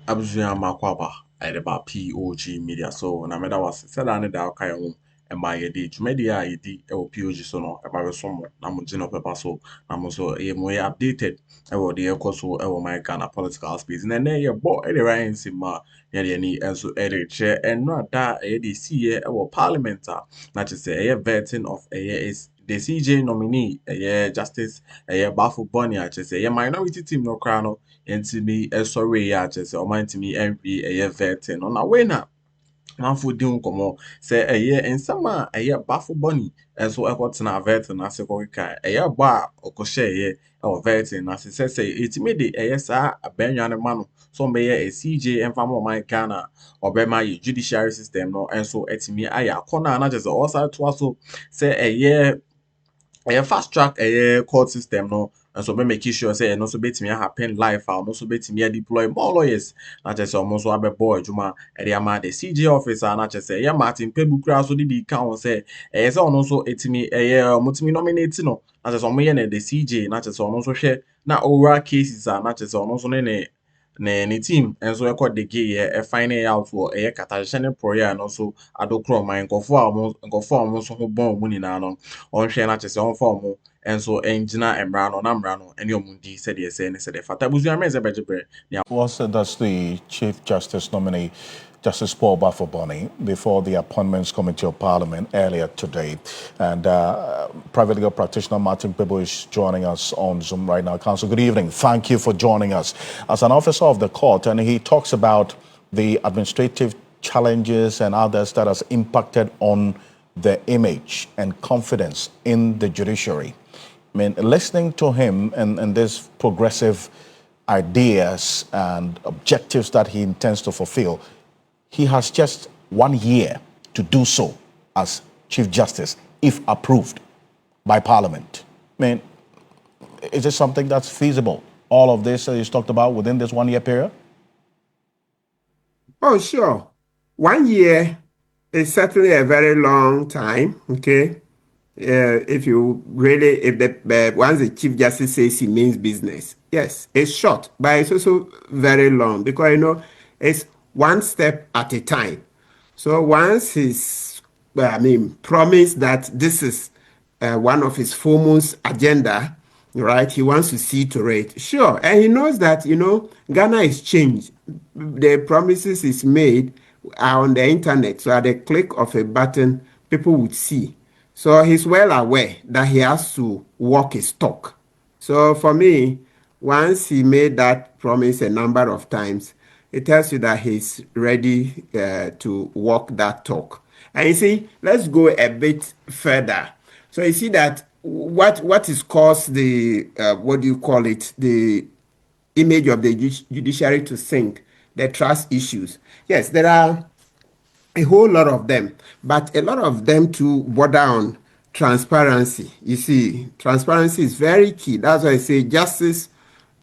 Abusua makwaba ba POG Media. So na meda was said and da kai ho e ma ye di dwumadi a ye di e wo POG so no e ba we so mo na mo gino pepa so na mo so e mo ye updated e wo de ekoso e wo my Ghana political space na na ye bo e de right ma ye de ni enso e de che enra da e de see e wo parliament a na che say e vetting of is the CJ nominee Justice Baffoe Bonny a che say minority team no kra no ntimi ɛsɔre yi a kyerɛ sɛ ɔman ntimi ɛnhwɛ ɛyɛ vetting no na wei na manfo di nkɔmmɔ sɛ ɛyɛ nsɛm a ɛyɛ Baffoe Bonny ɛnso ɛkɔtena vetting no ase kɔkeka ɛyɛ bɔ a ɔkɔhyɛeɛ ɛwɔ vetting no ase sɛ ɛtumi de ɛyɛ saa abɛnwa no ma no sɛ ɔmbɛyɛ CJ ɛmfa ma ɔman Ghana a ɔbɛma yɛ judiciary system no ɛnso ɛtumi ayɛ akɔnɔ a na kyerɛ sɛ ɔsan toa so sɛ ɛyɛ fast track ɛyɛ court system no nso be make sure say no so betimi happen live a no so betimi deploy more lawyers na che say omo so abebo adwuma e dey ama the CJ officer na che say Martin Pebu kura so di ka on say say ono so etimi omo timi nominate no na che say omo ye na the CJ na che say ono so hwe na oral cases a na che say ono so ne team enso record the gay e find out for e katahye ne proya no so Addo Kroma nkofo so ho bon mu nyina no onhwe na kyese onfa omo enso engina emra no na mra no ene omundi said ye say ne said fata buzu ameze bejebre. Was that's the Chief Justice nominee, Justice Paul Baffoe Bonny, before the Appointments Committee of Parliament earlier today. And private legal practitioner Martin Pebu is joining us on Zoom right now. Counsel, good evening. Thank you for joining us. As an officer of the court, and he talks about the administrative challenges and others that has impacted on the image and confidence in the judiciary. I mean, listening to him and this progressive ideas and objectives that he intends to fulfill, he has just 1 year to do so as Chief Justice, if approved by Parliament. I mean, is this something that's feasible? All of this is talked about within this 1 year period? Oh, sure. 1 year is certainly a very long time, okay? If once the Chief Justice says he means business, yes, it's short, but it's also very long because, it's one step at a time. So once he's, promised that this is one of his foremost agenda, right? He wants to see to it. Sure. And he knows that, Ghana is changed. The promises is made are on the internet. So at the click of a button, people would see. So he's well aware that he has to walk his talk. So for me, once he made that promise a number of times, it tells you that he's ready to walk that talk. And you see, let's go a bit further. So you see that what is caused the, the image of the judiciary to sink, the trust issues. Yes, there are a whole lot of them, but a lot of them to border on transparency. You see, transparency is very key. That's why I say justice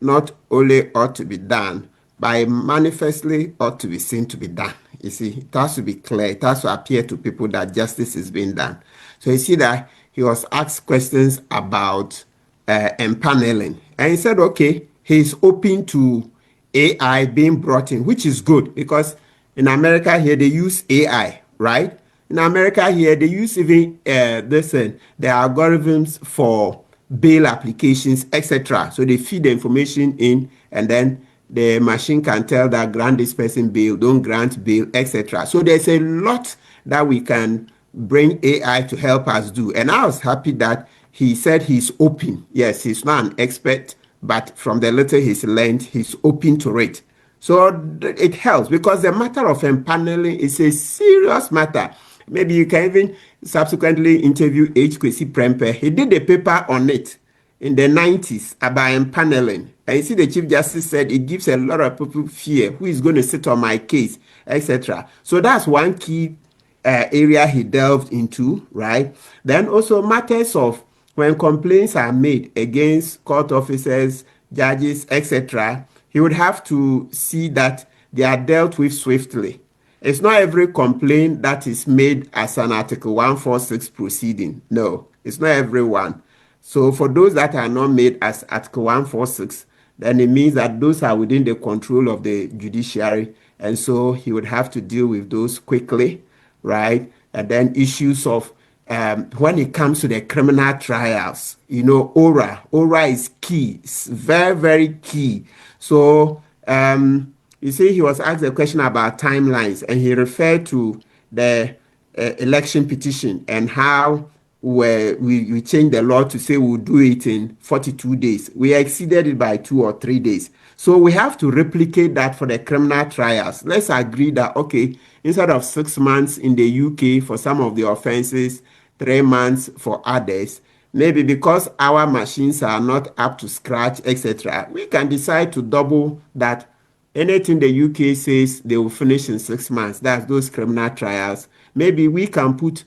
not only ought to be done, but manifestly ought to be seen to be done. You see, it has to be clear. It has to appear to people that justice is being done. So you see that he was asked questions about empaneling. And he said, okay, he's open to AI being brought in, which is good because in America here, they use AI, right? In America here, they use even the algorithms for bail applications, etc. So they feed the information in, and then the machine can tell that grant this person bail, don't grant bail, etc. So there's a lot that we can bring AI to help us do. And I was happy that he said he's open. Yes, he's not an expert, but from the little he's learned, he's open to it. So it helps because the matter of empaneling is a serious matter. Maybe you can even subsequently interview H. Kwesi Prempeh. He did a paper on it in the 90s about empaneling. And you see the Chief Justice said it gives a lot of people fear. Who is going to sit on my case, etc. So that's one key area he delved into, right? Then also matters of when complaints are made against court officers, judges, etc., he would have to see that they are dealt with swiftly. It's not every complaint that is made as an Article 146 proceeding. No, it's not every one. So for those that are not made as Article 146, then it means that those are within the control of the judiciary. And so he would have to deal with those quickly, right? And then issues of when it comes to the criminal trials, ORA is key. It's very, very key. So, you see, he was asked a question about timelines, and he referred to the election petition and how we changed the law to say we'll do it in 42 days. We exceeded it by 2 or 3 days. So we have to replicate that for the criminal trials. Let's agree that, okay, instead of 6 months in the UK for some of the offenses, 3 months for others, maybe because our machines are not up to scratch, etc., we can decide to double that. Anything the UK says they will finish in 6 months, that's those criminal trials. Maybe we can put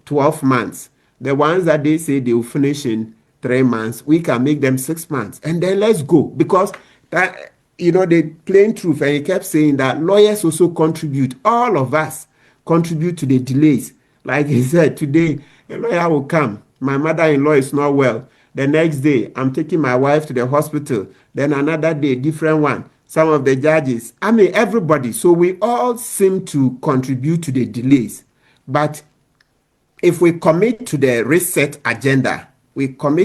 12 months. The ones that they say they will finish in 3 months, we can make them 6 months. And then let's go. Because that, the plain truth, and he kept saying that lawyers also contribute. All of us contribute to the delays. Like he said, today, a lawyer will come. My mother-in-law is not well. The next day, I'm taking my wife to the hospital. Then another day, different one. Some of the judges, everybody. So we all seem to contribute to the delays. But if we commit to the reset agenda, we can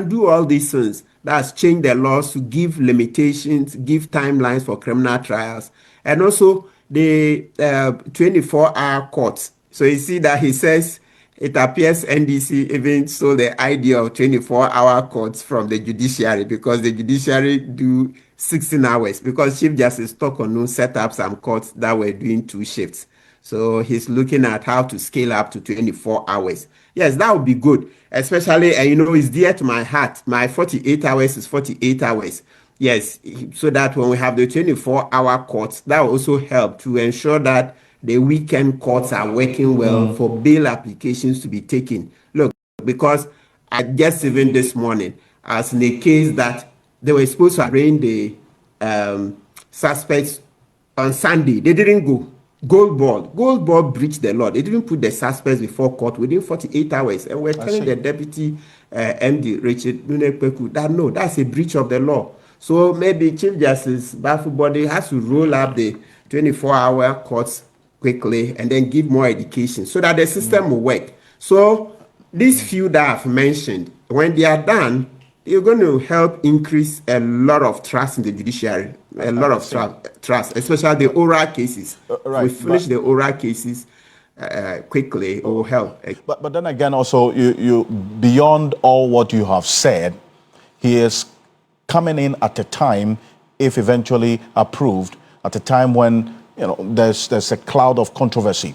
do all these things. That's change the laws to give limitations, give timelines for criminal trials, and also the 24-hour courts. So you see that he says it appears NDC even stole the idea of 24-hour courts from the judiciary, because the judiciary do 16 hours, because Chief Justice Tokono set up some courts that were doing 2 shifts. So he's looking at how to scale up to 24 hours. Yes, that would be good, especially, it's dear to my heart. My 48 hours is 48 hours. Yes, so that when we have the 24-hour courts, that will also help to ensure that the weekend courts are working well for bail applications to be taken. Look, because I just even this morning, as in a case that they were supposed to arraign the suspects on Sunday, they didn't go. Gold ball breached the law. They didn't put the suspects before court within 48 hours. And we're telling the deputy MD, Richard Nunepeku, that no, that's a breach of the law. So maybe Chief Justice Baffoe has to roll up the 24-hour courts quickly and then give more education so that the system will work. So these few that I've mentioned, when they are done, you're going to help increase a lot of trust in the judiciary, a lot of trust, especially the oral cases. Right, we finish the oral cases quickly, it will help. But then again, also, you beyond all what you have said, he is coming in at a time, if eventually approved, at a time when there's a cloud of controversy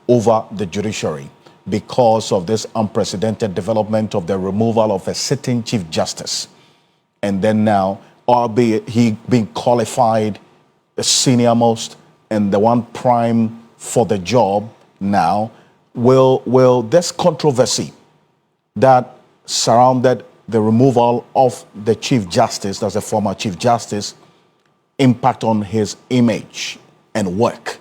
over the judiciary because of this unprecedented development of the removal of a sitting Chief Justice. And then now, albeit he being qualified, the senior most, and the one prime for the job now, will this controversy that surrounded the removal of the Chief Justice, as a former Chief Justice, impact on his image and work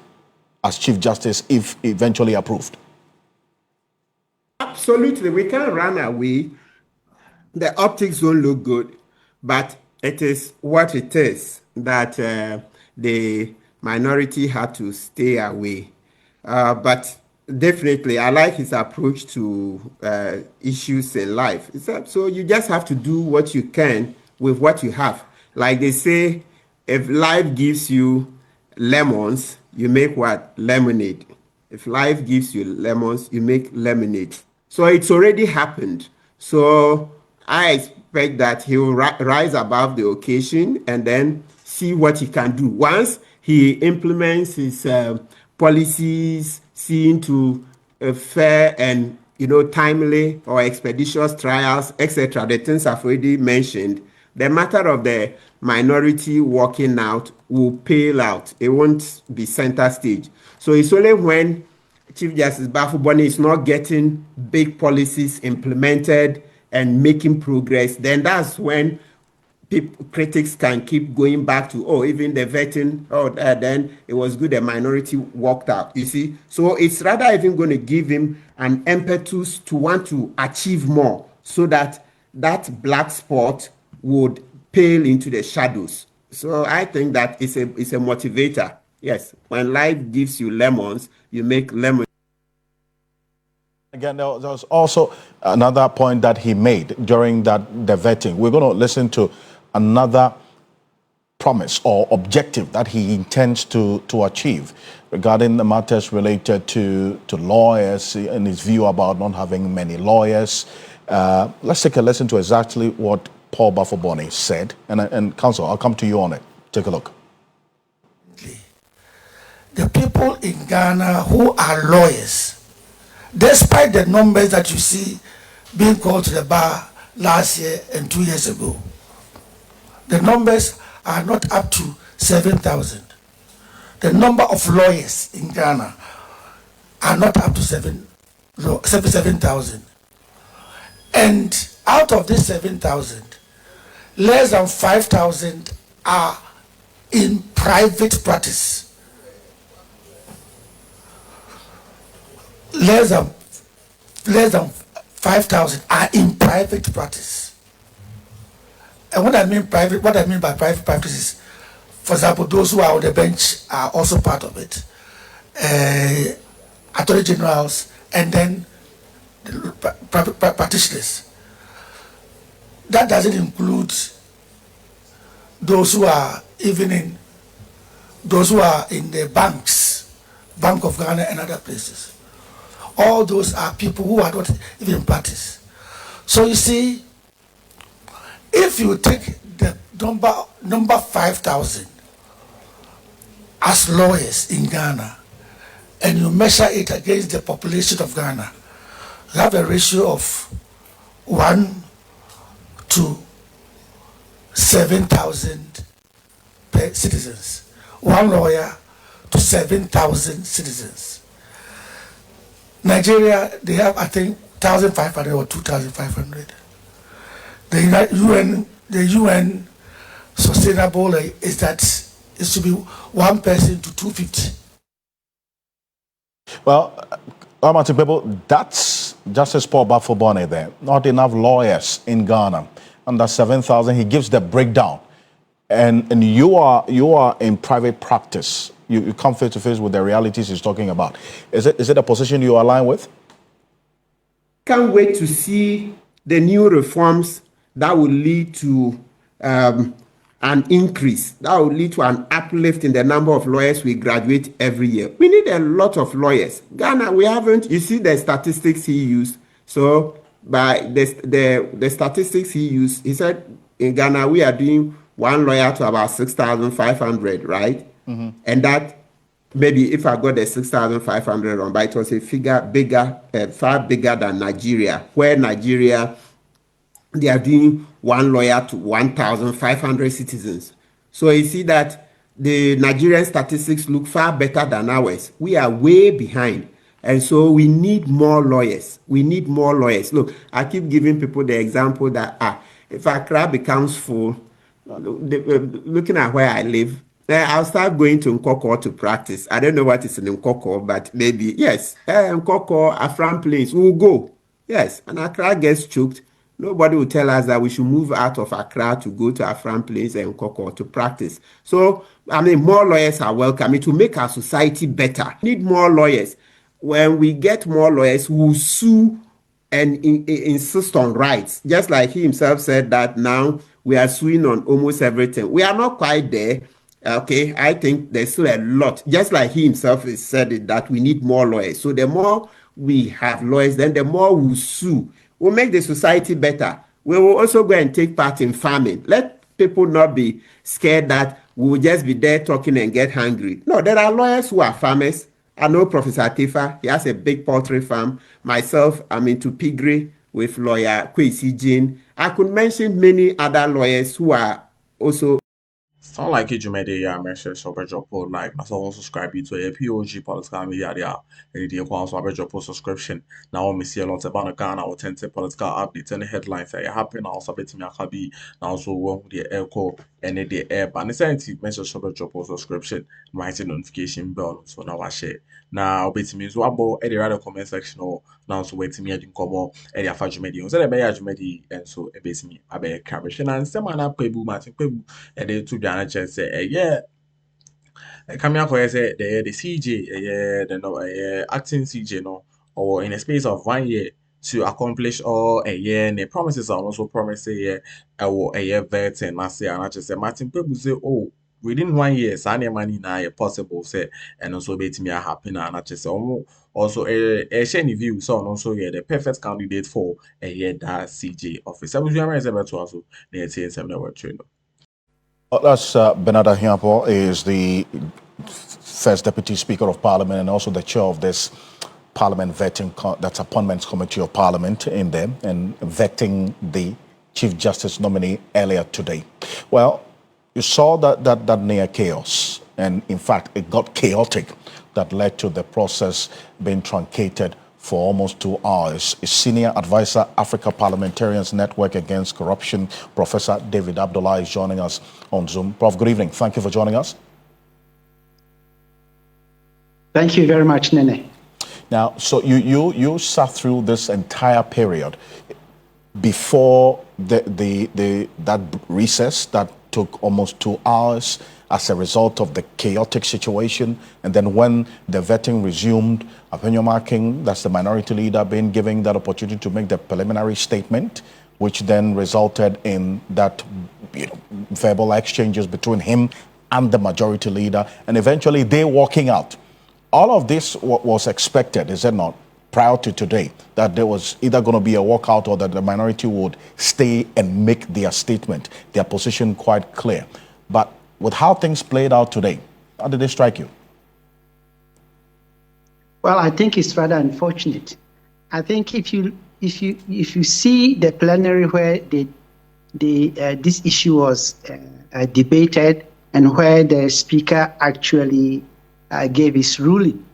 as Chief Justice if eventually approved? Absolutely. We can't run away. The optics don't look good, but it is what it is that the minority had to stay away. But definitely, I like his approach to issues in life. So you just have to do what you can with what you have. Like they say, if life gives you lemons, you make what? Lemonade. If life gives you lemons, you make lemonade. So it's already happened. So I expect that he will rise above the occasion and then see what he can do. Once he implements his policies, seeing to fair and timely or expeditious trials, etc., the things I've already mentioned, the matter of the minority walking out will pale out. It won't be center stage. So it's only when Chief Justice Baffoe is not getting big policies implemented and making progress, then that's when critics can keep going back to, even the vetting, then it was good the minority walked out, you see. So it's rather even going to give him an impetus to want to achieve more so that that black spot would pale into the shadows. So I think that it's a motivator. Yes, when life gives you lemons, you make lemon. Again, there was also another point that he made during the vetting. We're going to listen to another promise or objective that he intends to achieve regarding the matters related to lawyers and his view about not having many lawyers. Let's take a listen to exactly what Paul Baffoe said. And Counsel, I'll come to you on it. Take a look. The people in Ghana who are lawyers, despite the numbers that you see being called to the bar last year and 2 years ago, the numbers are not up to 7,000. The number of lawyers in Ghana are not up to 7,000. And out of this 7,000, less than 5,000 are in private practice. Less than 5,000 are in private practice. And what I mean by private practice is, for example, those who are on the bench are also part of it. Attorney generals, and then the practitioners. That doesn't include those who are in the banks, Bank of Ghana and other places. All those are people who are not even in practice. So you see, if you take the number 5,000 as lawyers in Ghana and you measure it against the population of Ghana, you have a ratio of 1 to 7,000 citizens. 1 lawyer to 7,000 citizens. Nigeria, they have, I think, 1,500 or 2,500. The UN sustainable is that it should be 1 person to 250. Well, Amati people, that's Justice Paul Baffoe there. Not enough lawyers in Ghana. Under 7,000, he gives the breakdown. And you are in private practice. You come face to face with the realities he's talking about. Is it a position you align with? Can't wait to see the new reforms that will lead to an increase, that will lead to an uplift in the number of lawyers we graduate every year. We need a lot of lawyers. Ghana, we haven't, you see the statistics he used. So by the statistics he used, he said in Ghana, we are doing 1 lawyer to about 6,500, right? Mm-hmm. And that maybe if I got the 6,500 on, but it was a figure far bigger than Nigeria, where Nigeria, they are doing 1 lawyer to 1,500 citizens. So you see that the Nigerian statistics look far better than ours. We are way behind. And so we need more lawyers. We need more lawyers. Look, I keep giving people the example that if Accra becomes full, looking at where I live, I'll start going to Nkoko to practice. I don't know what is in Nkoko, but maybe, yes, Nkoko, Afram Place, we'll go. Yes, and Accra gets choked. Nobody will tell us that we should move out of Accra to go to Afram Place and Nkoko to practice. So, I mean, more lawyers are welcome. It will make our society better. We need more lawyers. When we get more lawyers who will sue and insist on rights, just like he himself said that now we are suing on almost everything. We are not quite there. Okay, I think there's still a lot. Just like he himself has said it, that we need more lawyers. So the more we have lawyers, then the more we sue. We'll make the society better. We will also go and take part in farming. Let people not be scared that we will just be there talking and get hungry. No, there are lawyers who are farmers. I know Professor Tifa, he has a big poultry farm. Myself, I'm into piggery with lawyer Kwesi Jean. I could mention many other lawyers who are also. Sound like you made a message so drop like na so subscribe to a POG political media there. And the so drop subscription. Now me see a lot about Ghana authentic political updates and headlines that happen also bet me akabi now so one the echo and the app and the message so drop subscription my notification bell so now I share. Now bet me so about any other comment section or now so wait me adin komo any afa dwumadi. So the be dwumadi and so e bet me abe krabe na nsem na pebu Martin pebu and they to Ghana just say, yeah, coming out say the CJ, the no, acting CJ, no, or in a space of 1 year to accomplish all a year, and the promises are also promised a year vet and I say, and I just say, Martin people say, oh, within 1 year, Sanya money now possible, say, and also bet me a happy now, and I just say, also a shiny view, so also yeah, the perfect candidate for a year that CJ office. I was remember to also the 7 hour trainer. That's Bernarda Hiampo is the first Deputy Speaker of Parliament and also the chair of this Parliament vetting, that's Appointments Committee of Parliament in there, and vetting the Chief Justice nominee earlier today. Well, you saw that near chaos, and in fact, it got chaotic that led to the process being truncated for almost 2 hours. Senior Advisor, Africa Parliamentarians Network Against Corruption, Professor David Abdullah is joining us on Zoom. Prof, good evening. Thank you for joining us. Thank you very much, Nene. Now, so you sat through this entire period before that recess that took almost 2 hours as a result of the chaotic situation, and then when the vetting resumed, Apenyo King, that's the minority leader, being given that opportunity to make the preliminary statement, which then resulted in that verbal exchanges between him and the majority leader, and eventually they walking out. All of this was expected, is it not, prior to today, that there was either going to be a walkout or that the minority would stay and make their statement, their position quite clear. But with how things played out today, how did they strike you? Well, I think it's rather unfortunate. I think if you see the plenary where this issue was debated and where the speaker actually gave his ruling,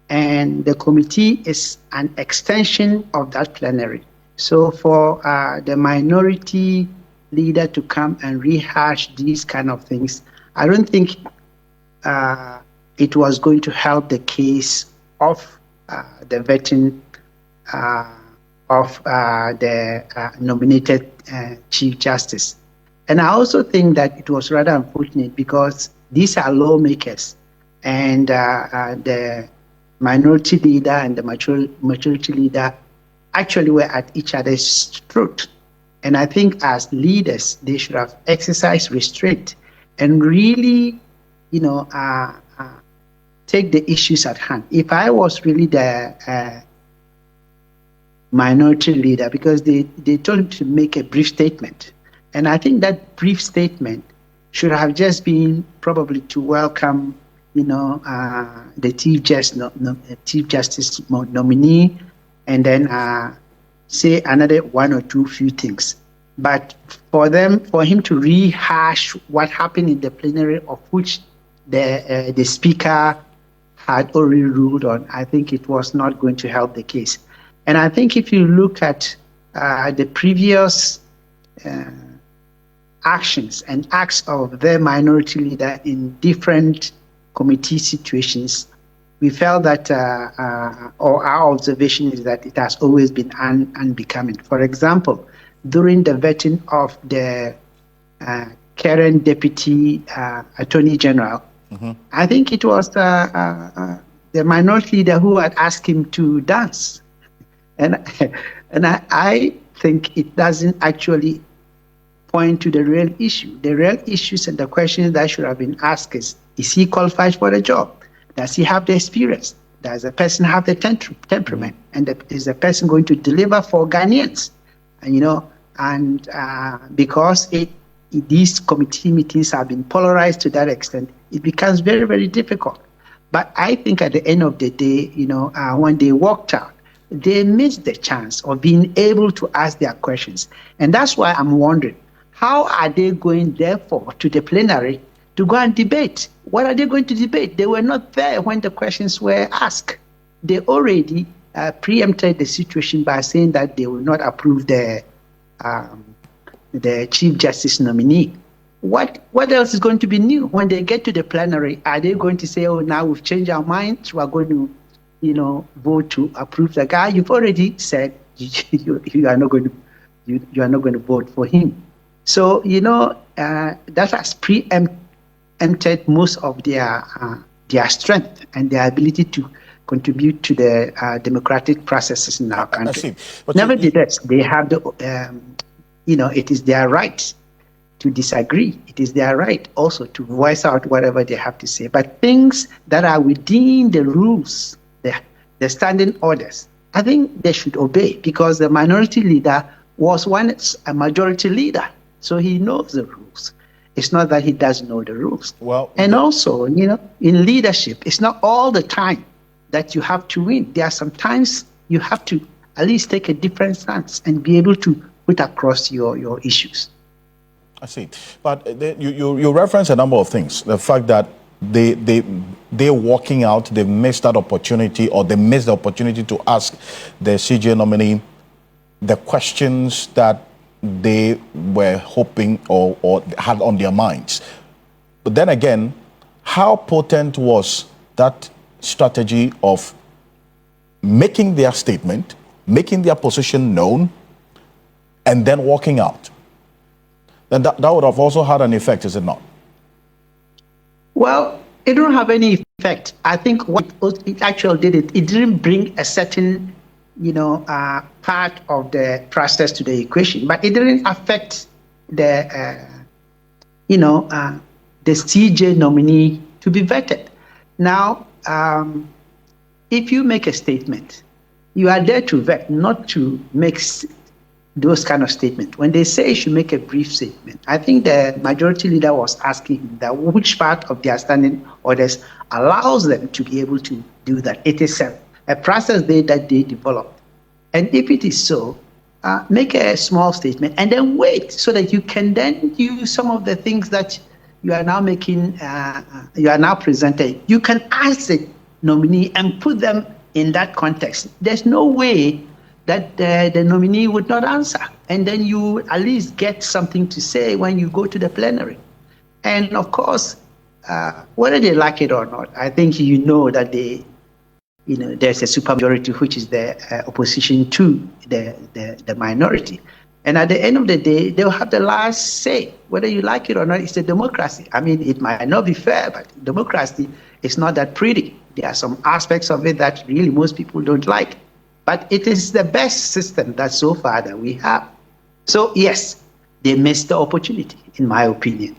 and the committee is an extension of that plenary. So for the minority leader to come and rehash these kind of things, I don't think it was going to help the case of the vetting of the nominated Chief Justice. And I also think that it was rather unfortunate because these are lawmakers, and the minority leader and the majority leader actually were at each other's throat. And I think as leaders, they should have exercised restraint and really, take the issues at hand. If I was really the minority leader, because they told him to make a brief statement, and I think that brief statement should have just been probably to welcome, the Chief Justice nominee, and then say another one or two few things. But for him to rehash what happened in the plenary, of which the speaker had already ruled on, I think it was not going to help the case. And I think if you look at the previous actions and acts of the minority leader in different committee situations, we felt that, or our observation is that it has always been unbecoming. For example, during the vetting of the current Deputy Attorney General, I think it was the minority leader who had asked him to dance. And I think it doesn't actually point to the real issue. The real issues and the questions that should have been asked is he qualified for the job? Does he have the experience? Does the person have the temperament? And is the person going to deliver for Ghanaians? And because these committee meetings have been polarized to that extent, it becomes very, very difficult. But I think at the end of the day, when they walked out, they missed the chance of being able to ask their questions. And that's why I'm wondering, how are they going, therefore, to the plenary to go and debate? What are they going to debate? They were not there when the questions were asked. They already preempted the situation by saying that they will not approve the Chief Justice nominee. What else is going to be new? When they get to the plenary, are they going to say, oh, now we've changed our minds, we are going to, vote to approve the guy? You've already said you are not going to vote for him. So, that has preempted most of their strength and their ability to contribute to the democratic processes in our country. Nevertheless, they have it is their right to disagree. It is their right also to voice out whatever they have to say. But things that are within the rules, the standing orders, I think they should obey, because the minority leader was once a majority leader. So he knows the rules. It's not that he doesn't know the rules. Also, in leadership, it's not all the time that you have to win. There are some times you have to at least take a different stance and be able to put across your issues. I see. But you reference a number of things. The fact that they're walking out, they missed that opportunity, or they missed the opportunity to ask the CJ nominee the questions that they were hoping or had on their minds. But then again, how potent was that strategy of making their statement, making their position known, and then walking out? Then that would have also had an effect, is it not? Well, it don't have any effect. I think what it actually did, it didn't bring a certain, part of the process to the equation, but it didn't affect the, the CJ nominee to be vetted. Now, if you make a statement, you are there to vet, not to make those kind of statements. When they say you should make a brief statement, I think the majority leader was asking that which part of their standing orders allows them to be able to do that. It is a process that they developed. And if it is so, make a small statement and then wait so that you can then use some of the things that you are now making, you are now presenting. You can ask the nominee and put them in that context. There's no way that the nominee would not answer. And then you at least get something to say when you go to the plenary. And of course, whether they like it or not, I think that there's a supermajority, which is the opposition to the minority. And at the end of the day, they'll have the last say. Whether you like it or not, it's a democracy. I mean, it might not be fair, but democracy is not that pretty. There are some aspects of it that really most people don't like. But it is the best system that so far that we have. So yes, they missed the opportunity, in my opinion.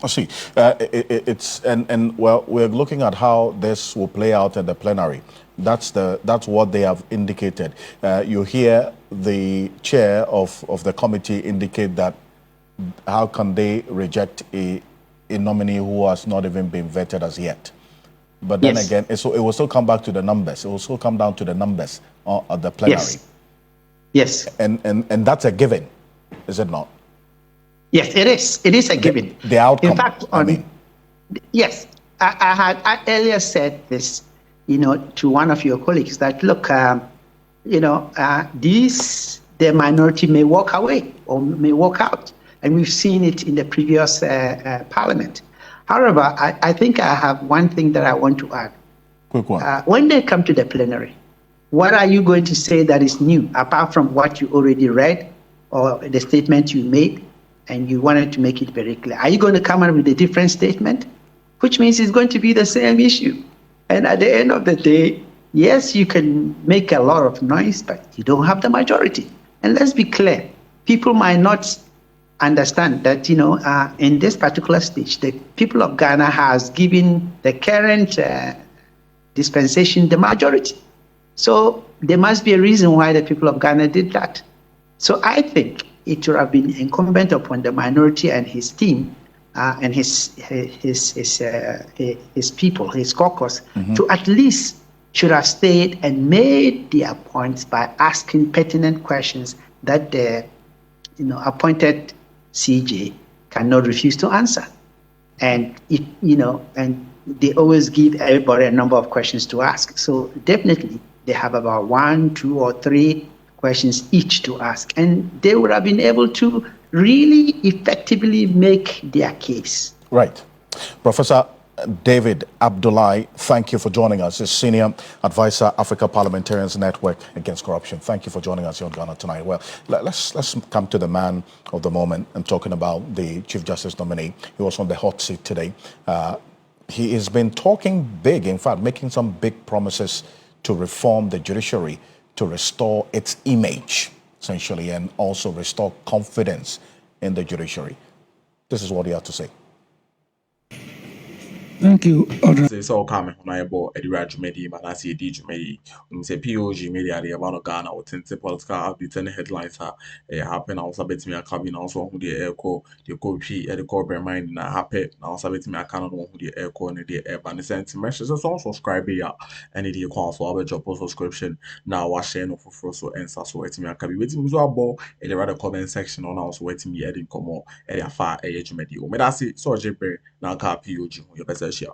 I see. We're looking at how this will play out at the plenary. That's what they have indicated. You hear the chair of the committee indicate that how can they reject a nominee who has not even been vetted as yet? But then again, it will still come back to the numbers. It will still come down to the numbers at the plenary. Yes. And that's a given, is it not? Yes, it is. It is a given. The outcome. In fact, yes, I earlier said this, to one of your colleagues that look, the minority may walk away or may walk out, and we've seen it in the previous parliament. However, I think I have one thing that I want to add. Quick one. When they come to the plenary, what are you going to say that is new, apart from what you already read or the statement you made, and you wanted to make it very clear? Are you going to come up with a different statement, which means it's going to be the same issue? And at the end of the day, yes, you can make a lot of noise, but you don't have the majority. And let's be clear, people might not understand that, in this particular stage, the people of Ghana has given the current dispensation the majority. So there must be a reason why the people of Ghana did that. So I think it would have been incumbent upon the minority and his team and his people, his caucus, to at least should have stayed and made their points by asking pertinent questions that the appointed CJ cannot refuse to answer. And and they always give everybody a number of questions to ask. So definitely they have about 1, 2, or 3 questions each to ask, and they would have been able to really effectively make their case. Right. Professor David Abdullahi, thank you for joining us. As Senior Advisor, Africa Parliamentarians Network Against Corruption. Thank you for joining us here on Ghana Tonight. Well, let's come to the man of the moment and talking about the Chief Justice nominee. He was on the hot seat today. He has been talking big, in fact, making some big promises to reform the judiciary, to restore its image, essentially, and also restore confidence in the judiciary. This is what he had to say. Thank you. Say so come on able Edira Jumedi, Manasi D Jumedi. Say POG Media, the Abano Ghana, or Tense Political updates and headlines happen. Also, bet me a cabin also who the echo, the copy, the corporate mind, and happy. Now, bet me a canon who the echo and the air and the sense messages also subscribe here. And the call for our job subscription. Now, wash share no for so answer. So, wait me a cabin with me so about the rather comment section on also waiting me adding come more at a far age media. Medasi, so Jipper, now car POG, your best share.